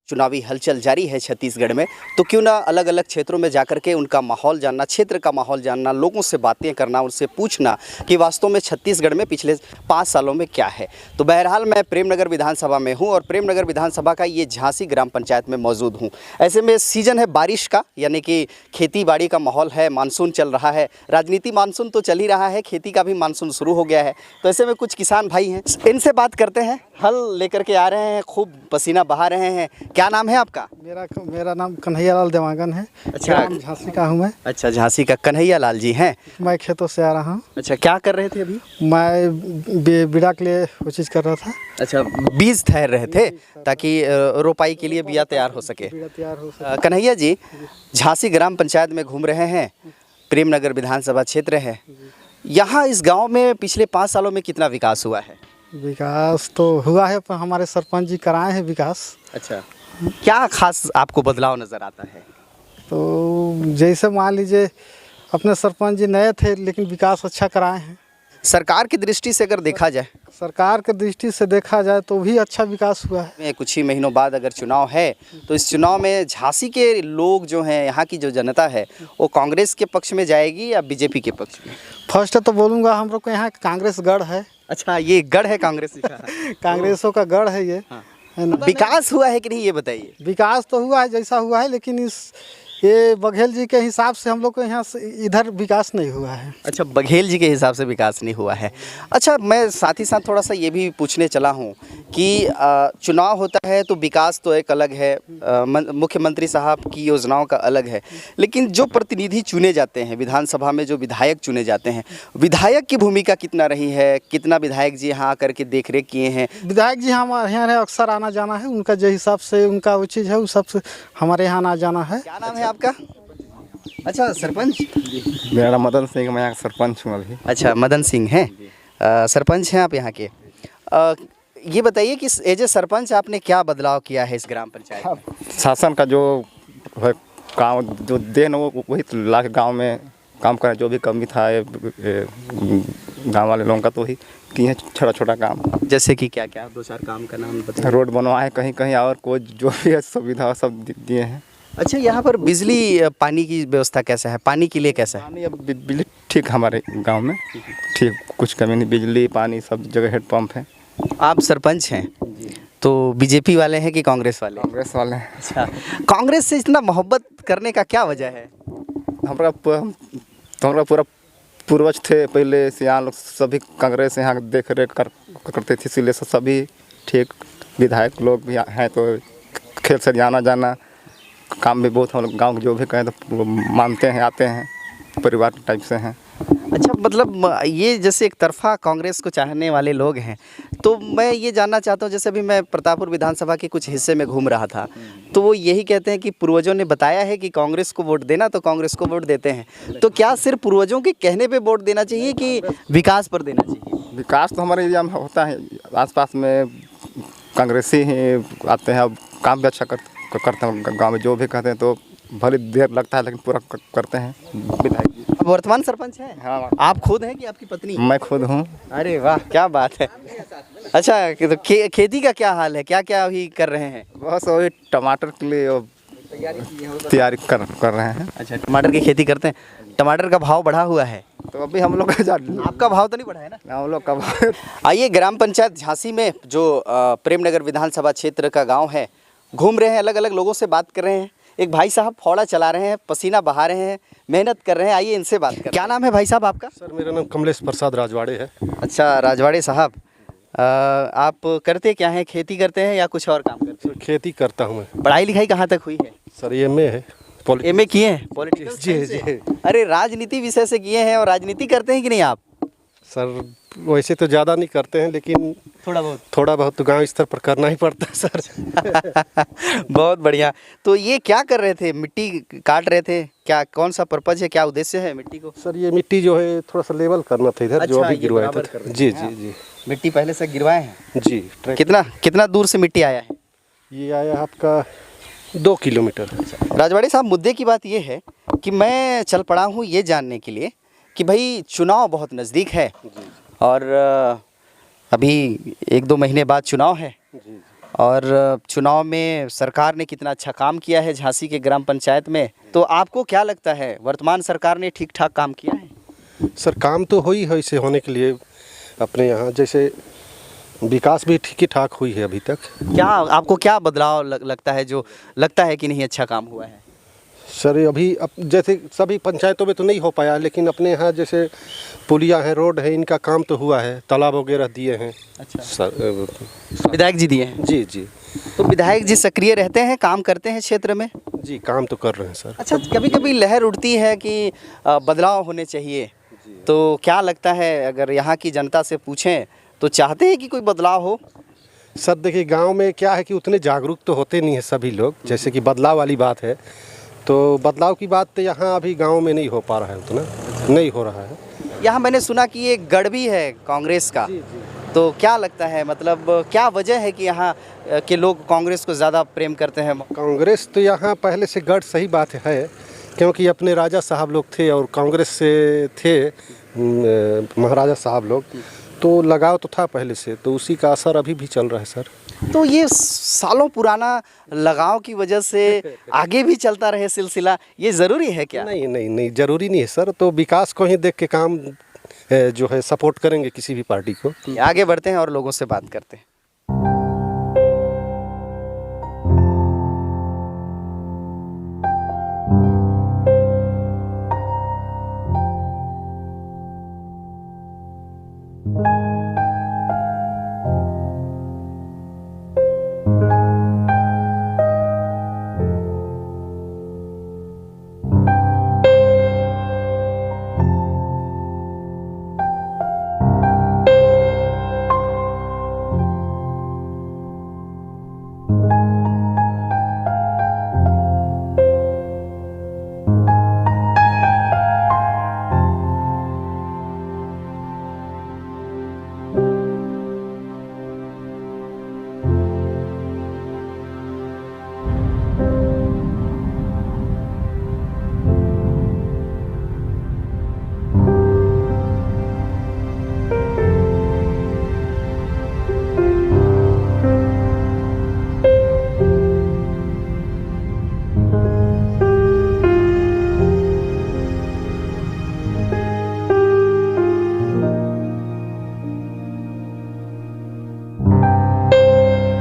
चुनावी हलचल जारी है छत्तीसगढ़ में, तो क्यों ना अलग अलग क्षेत्रों में जाकर के उनका माहौल जानना, क्षेत्र का माहौल जानना, लोगों से बातें करना, उनसे पूछना कि वास्तव में छत्तीसगढ़ में पिछले 5 सालों में क्या है। तो बहरहाल मैं प्रेमनगर विधानसभा में हूं और प्रेमनगर विधानसभा का ये झांसी ग्राम पंचायत में मौजूद हूं। ऐसे में सीजन है बारिश का, यानी कि खेती बाड़ी का माहौल है, मानसून चल रहा है, राजनीति मानसून तो चल ही रहा है, खेती का भी मानसून शुरू हो गया है। तो ऐसे में कुछ किसान भाई हैं, इनसे बात करते हैं। हल लेकर के आ रहे हैं, खूब पसीना बहा रहे हैं। क्या नाम है आपका? मेरा नाम कन्हैया लाल देवांगन है। अच्छा, झांसी का हूँ मैं। अच्छा, झांसी का कन्हैया लाल जी हैं। मैं खेतों से आ रहा हूँ। अच्छा, क्या कर रहे थे अभी? मैं बिड़ा के लिए वो चीज़ कर रहा था। अच्छा, बीज ठहर रहे थे ताकि रोपाई के लिए बिया तैयार हो सके। कन्हैया जी, झांसी ग्राम पंचायत में घूम रहे हैं, प्रेमनगर विधानसभा क्षेत्र है। यहाँ इस गांव में पिछले 5 सालों में कितना विकास हुआ है? विकास तो हुआ है, पर हमारे सरपंच जी कराए हैं विकास। अच्छा, क्या खास आपको बदलाव नज़र आता है? तो जैसे मान लीजिए अपने सरपंच जी नए थे, लेकिन विकास अच्छा कराए हैं। सरकार की दृष्टि से अगर देखा जाए, सरकार की दृष्टि से देखा जाए तो भी अच्छा विकास हुआ है। कुछ ही महीनों बाद अगर चुनाव है, तो इस चुनाव में झांसी के लोग जो हैं, यहाँ की जो जनता है, वो कांग्रेस के पक्ष में जाएगी या बीजेपी के पक्ष में? फर्स्ट तो बोलूँगा हम लोग को यहाँ कांग्रेस गढ़ है। अच्छा, ये गढ़ है कांग्रेस का? कांग्रेसों का गढ़ है ये। हाँ। है ना? विकास हुआ है कि नहीं, ये बताइए। विकास तो हुआ है जैसा हुआ है, लेकिन ये बघेल जी के हिसाब से हम लोग को यहाँ से इधर विकास नहीं हुआ है। अच्छा, बघेल जी के हिसाब से विकास नहीं हुआ है। अच्छा, मैं साथ ही साथ थोड़ा सा ये भी पूछने चला हूँ कि चुनाव होता है तो विकास तो एक अलग है, मुख्यमंत्री साहब की योजनाओं का अलग है, लेकिन जो प्रतिनिधि चुने जाते हैं विधानसभा में, जो विधायक चुने जाते हैं, विधायक की भूमिका कितना रही है? कितना विधायक जी यहाँ आकर के देख रेख किए हैं? विधायक जी हमारे यहाँ अक्सर आना जाना है, उनका जो हिसाब से उनका वो चीज़ है, उस सब से हमारे यहाँ आना जाना है। क्या नाम है आपका? अच्छा, सरपंच? मेरा नाम मदन सिंह, मैं यहाँ सरपंच हूँ अभी। अच्छा, मदन सिंह हैं, सरपंच हैं आप यहाँ के। ये बताइए कि एज ए सरपंच आपने क्या बदलाव किया है इस ग्राम पंचायत में? शासन का जो है काम, जो देन वो वही ला के गाँव में काम करें। जो भी कमी था गांव वाले लोगों का, तो ही किए हैं छोटा छोटा काम। जैसे कि क्या क्या 2-4 काम का नाम बताइए। रोड बनवाए कहीं कहीं, और कोई जो भी है सुविधा सब दिए हैं। अच्छा, यहाँ पर बिजली पानी की व्यवस्था कैसा है? पानी के लिए कैसा है? पानी अब बिजली ठीक हमारे गांव में ठीक, कुछ कमी नहीं, बिजली पानी सब जगह हेड पंप है। आप सरपंच हैं, तो बीजेपी वाले हैं कि कांग्रेस वाले? कांग्रेस वाले हैं। अच्छा, कांग्रेस से इतना मोहब्बत करने का क्या वजह है? हमारा पूरा पूर्वज थे पहले से, यहाँ लोग सभी कांग्रेस यहाँ देख रेख करते थे, इसलिए सभी ठीक विधायक लोग भी हैं, तो खेल से आना जाना काम भी बहुत, हम लोग गाँव जो भी कहें तो मानते हैं, आते हैं, परिवार टाइप से हैं। अच्छा, मतलब ये जैसे एक तरफा कांग्रेस को चाहने वाले लोग हैं, तो मैं ये जानना चाहता हूँ, जैसे अभी मैं प्रतापपुर विधानसभा के कुछ हिस्से में घूम रहा था, तो वो यही कहते हैं कि पूर्वजों ने बताया है कि कांग्रेस को वोट देना, तो कांग्रेस को वोट देते हैं। तो क्या सिर्फ पूर्वजों के कहने पे वोट देना चाहिए कि विकास पर देना चाहिए? विकास तो हमारे एरिया में होता है, आसपास में कांग्रेसी ही आते हैं, अब काम भी अच्छा करते हैं गाँव में, जो भी कहते हैं तो भले देर लगता है लेकिन पूरा करते हैं विधायक जी। अब वर्तमान सरपंच हैं? हाँ, आप खुद हैं कि आपकी पत्नी? मैं खुद हूँ। अरे वाह, क्या बात है। अच्छा, तो खेती का क्या हाल है? क्या क्या अभी कर रहे हैं? बस वही टमाटर के लिए तैयारी कर रहे हैं। अच्छा, टमाटर की खेती करते हैं। टमाटर का भाव बढ़ा हुआ है, तो अभी हम लोग आपका भाव तो नहीं बढ़ा है ना? हम लोग का भाव। आइए, ग्राम पंचायत झांसी में जो प्रेमनगर विधानसभा क्षेत्र का गाँव है, घूम रहे हैं, अलग अलग लोगों से बात कर रहे हैं। एक भाई साहब फावड़ा चला रहे हैं, पसीना बहा रहे हैं, मेहनत कर रहे हैं। आइए इनसे बात करें। क्या नाम है भाई साहब आपका? सर, मेरा नाम कमलेश प्रसाद राजवाड़े है। अच्छा, राजवाड़े साहब, आप करते क्या हैं? खेती करते हैं या कुछ और काम करते हैं? सर, खेती करता हूँ मैं। पढ़ाई लिखाई कहाँ तक हुई है? सर, एमए है। एमए किए हैं? पॉलिटिक्स? जी। अरे, राजनीति विषय से किए हैं और राजनीति करते हैं कि नहीं आप? सर, वैसे तो ज़्यादा नहीं करते हैं, लेकिन थोड़ा बहुत तो गांव स्तर पर करना ही पड़ता है सर। बहुत बढ़िया। तो ये क्या कर रहे थे? मिट्टी काट रहे थे क्या? कौन सा पर्पज है, क्या उद्देश्य है मिट्टी को? सर, ये मिट्टी जो है थोड़ा सा लेवल करना था इधर। अच्छा, जो अभी गिरवाया बराबर था। कर रहे जी हैं। जी जी। मिट्टी पहले से गिरवाए हैं? जी। कितना दूर से मिट्टी आया है? ये आया आपका 2 किलोमीटर। राजवाड़े साहब, मुद्दे की बात ये है कि मैं चल पड़ा हूँ ये जानने के लिए कि भाई चुनाव बहुत नज़दीक है और अभी 1-2 महीने बाद चुनाव है, और चुनाव में सरकार ने कितना अच्छा काम किया है झांसी के ग्राम पंचायत में, तो आपको क्या लगता है वर्तमान सरकार ने ठीक ठाक काम किया है? सर काम तो हुई है इसे होने के लिए अपने यहाँ जैसे विकास भी ठीक ही ठाक हुई है अभी तक। क्या आपको क्या बदलाव लगता है जो लगता है कि नहीं अच्छा काम हुआ है? सर अभी जैसे सभी पंचायतों में तो नहीं हो पाया, लेकिन अपने यहाँ जैसे पुलिया हैं, रोड है, इनका काम तो हुआ है, तालाब वगैरह दिए हैं। अच्छा, सर विधायक जी दिए हैं? जी जी तो विधायक जी सक्रिय रहते हैं, काम करते हैं क्षेत्र में? जी काम तो कर रहे हैं सर। अच्छा, कभी कभी लहर उठती है कि बदलाव होने चाहिए, तो क्या लगता है अगर यहाँ की जनता से पूछें तो चाहते हैं कि कोई बदलाव हो? सर देखिए गांव में क्या है कि उतने जागरूक तो होते नहीं है सभी लोग, जैसे कि बदलाव वाली बात है, तो बदलाव की बात तो यहाँ अभी गांव में नहीं हो पा रहा है, उतना नहीं हो रहा है। यहाँ मैंने सुना कि ये गढ़ भी है कांग्रेस का, तो क्या लगता है मतलब क्या वजह है कि यहाँ के लोग कांग्रेस को ज़्यादा प्रेम करते हैं? कांग्रेस तो यहाँ पहले से गढ़, सही बात है, क्योंकि अपने राजा साहब लोग थे और कांग्रेस से थे महाराजा साहब लोग, तो लगाव तो था पहले से, तो उसी का असर अभी भी चल रहा है सर। तो ये सालों पुराना लगाव की वजह से आगे भी चलता रहे सिलसिला, ये ज़रूरी है क्या? नहीं नहीं नहीं, ज़रूरी नहीं है सर, तो विकास को ही देख के काम जो है सपोर्ट करेंगे किसी भी पार्टी को। आगे बढ़ते हैं और लोगों से बात करते हैं।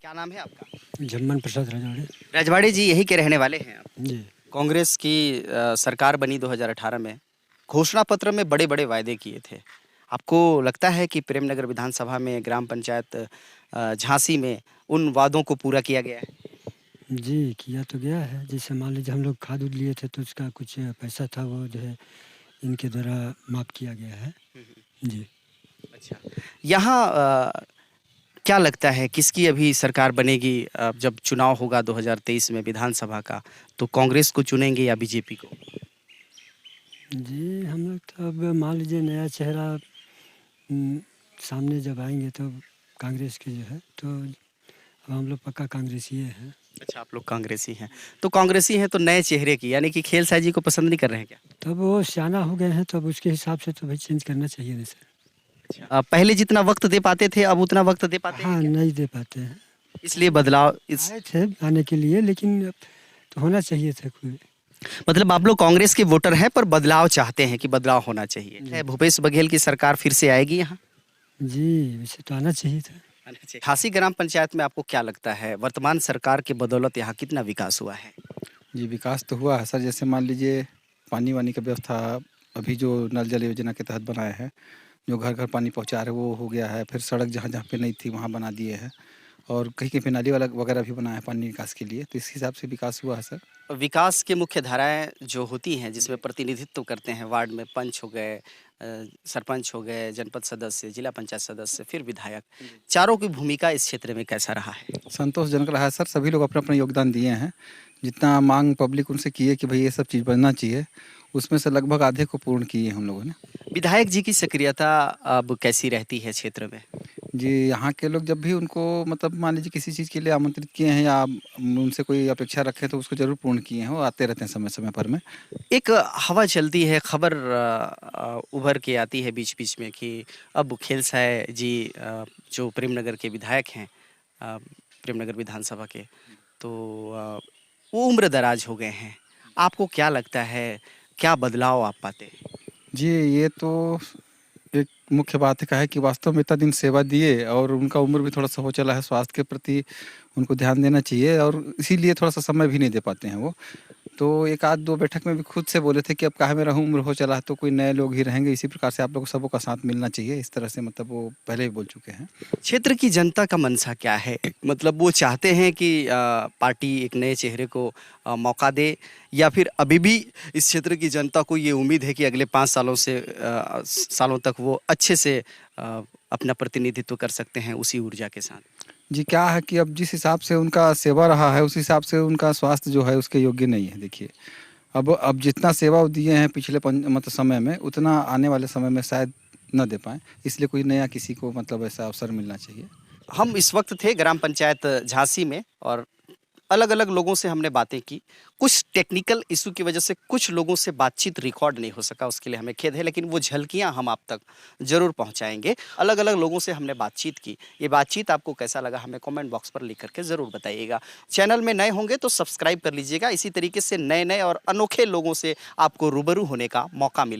क्या नाम है आपका? जम्मन प्रसाद राजवाड़े। रजवाड़े जी यही के रहने वाले हैं आप? जी। कांग्रेस की सरकार बनी 2018 में, घोषणा पत्र में बड़े बड़े वायदे किए थे। आपको लगता है कि प्रेमनगर विधानसभा में ग्राम पंचायत झांसी में उन वादों को पूरा किया गया है? जी, किया तो गया है। जैसे मान लीजिए हम लोग खाद उद लिए थे तो उसका कुछ पैसा था, वो जो है इनके द्वारा माफ़ किया गया है। जी। अच्छा, यहाँ क्या लगता है किसकी अभी सरकार बनेगी? जब चुनाव होगा 2023 में विधानसभा का, तो कांग्रेस को चुनेंगे या बीजेपी को? जी, हम लोग तो अब मान लीजिए नया चेहरा सामने जब आएँगे तो कांग्रेस के जो है, तो अब हम लोग पक्का कांग्रेसी हैं। अच्छा, आप लोग कांग्रेसी हैं, तो कांग्रेसी हैं तो नए चेहरे की, यानी कि खेल साहब जी को पसंद नहीं कर रहे हैं क्या? तब वो सियाना हो गए हैं, तो अब उसके हिसाब से तो भाई चेंज करना चाहिए ना सर। अच्छा, पहले जितना वक्त दे पाते थे अब उतना वक्त दे पाते हैं हाँ, क्या? नहीं दे पाते हैं। इसलिए बदलाव आए थे आने के लिए, लेकिन अब तो होना चाहिए था कोई। मतलब आप लोग कांग्रेस के वोटर हैं पर बदलाव चाहते हैं कि बदलाव होना चाहिए। भूपेश बघेल की सरकार फिर से आएगी यहाँ? जी, वैसे तो आना चाहिए था। झांसी ग्राम पंचायत में आपको क्या लगता है वर्तमान सरकार के बदौलत यहाँ कितना विकास हुआ है? जी, विकास तो हुआ है सर। जैसे मान लीजिए पानी वानी का व्यवस्था अभी जो नल जल योजना के तहत बनाए हैं, जो घर घर पानी पहुंचा रहे वो हो गया है। फिर सड़क जहाँ जहाँ पे नहीं थी वहाँ बना दिए हैं, और कहीं कहीं पे नाली वाला वगैरह भी बनाया है पानी निकास के लिए, तो इस हिसाब से विकास हुआ है सर। विकास के मुख्य धाराएं जो होती हैं जिसमें प्रतिनिधित्व करते हैं वार्ड में, पंच हो गए, सरपंच हो गए, जनपद सदस्य, जिला पंचायत सदस्य, फिर विधायक, चारों की भूमिका इस क्षेत्र में कैसा रहा है? संतोषजनक रहा है सर। सभी लोग अपना अपना योगदान दिए हैं। जितना मांग पब्लिक उनसे की है कि भाई ये सब चीज़ बनना चाहिए, उसमें से लगभग आधे को पूर्ण किए हम लोगों ने। विधायक जी की सक्रियता अब कैसी रहती है क्षेत्र में? जी, यहाँ के लोग जब भी उनको मतलब मान लीजिए किसी चीज़ के लिए आमंत्रित किए हैं या उनसे कोई अपेक्षा रखे तो उसको ज़रूर पूर्ण किए हैं। वो आते रहते हैं समय समय पर में। एक हवा चलती है, खबर उभर के आती है बीच बीच में कि अब खेलसाय जी जो प्रेमनगर के विधायक हैं, प्रेमनगर विधानसभा के, तो वो उम्र दराज हो गए हैं। आपको क्या लगता है, क्या बदलाव आप पाते हैं? जी, ये तो एक मुख्य बात है कि वास्तव में इतना दिन सेवा दिए और उनका उम्र भी थोड़ा-सा हो चला है, स्वास्थ्य के प्रति उनको ध्यान देना चाहिए और इसीलिए थोड़ा-सा समय भी नहीं दे पाते हैं वो। तो एक आध 2 बैठक में भी खुद से बोले थे कि अब काहे में रहूँ, उम्र हो चला है तो कोई नए लोग ही रहेंगे, इसी प्रकार से आप लोगों सबों का साथ मिलना चाहिए, इस तरह से मतलब वो पहले ही बोल चुके हैं। क्षेत्र की जनता का मनसा क्या है? मतलब वो चाहते हैं कि पार्टी एक नए चेहरे को मौका दे, या फिर अभी भी इस क्षेत्र की जनता को ये उम्मीद है कि अगले 5 सालों तक वो अच्छे से अपना प्रतिनिधित्व कर सकते हैं उसी ऊर्जा के साथ? जी, क्या है कि अब जिस हिसाब से उनका सेवा रहा है, उस हिसाब से उनका स्वास्थ्य जो है उसके योग्य नहीं है देखिए। अब जितना सेवा वो दिए हैं पिछले मतलब समय में, उतना आने वाले समय में शायद ना दे पाएँ, इसलिए कोई नया किसी को मतलब ऐसा अवसर मिलना चाहिए। हम इस वक्त थे ग्राम पंचायत झांसी में और अलग अलग लोगों से हमने बातें की। कुछ टेक्निकल इशू की वजह से कुछ लोगों से बातचीत रिकॉर्ड नहीं हो सका, उसके लिए हमें खेद है, लेकिन वो झलकियां हम आप तक ज़रूर पहुंचाएंगे। अलग अलग लोगों से हमने बातचीत की। ये बातचीत आपको कैसा लगा हमें कमेंट बॉक्स पर लिख करके ज़रूर बताइएगा। चैनल में नए होंगे तो सब्सक्राइब कर लीजिएगा, इसी तरीके से नए नए और अनोखे लोगों से आपको रूबरू होने का मौका मिले।